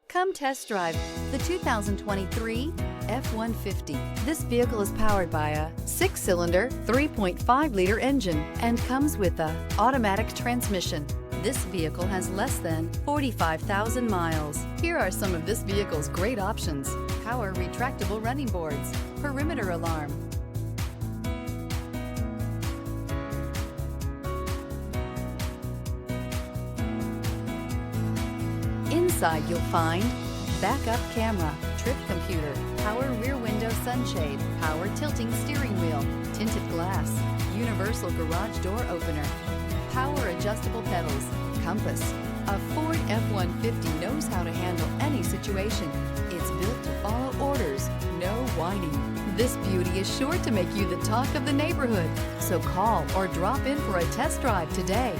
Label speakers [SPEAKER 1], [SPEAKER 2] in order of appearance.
[SPEAKER 1] Come test drive the 2023 F-150. This vehicle is powered by a 6-cylinder, 3.5-liter engine and comes with a automatic transmission. This vehicle has less than 45,000 miles. Here are some of this vehicle's great options: power retractable running boards, perimeter alarm, inside you'll find backup camera, trip computer, power rear window sunshade, power tilting steering wheel, tinted glass, universal garage door opener, power adjustable pedals, compass. A Ford F-150 knows how to handle any situation. It's built to follow orders, no whining. This beauty is sure to make you the talk of the neighborhood. So call or drop in for a test drive today.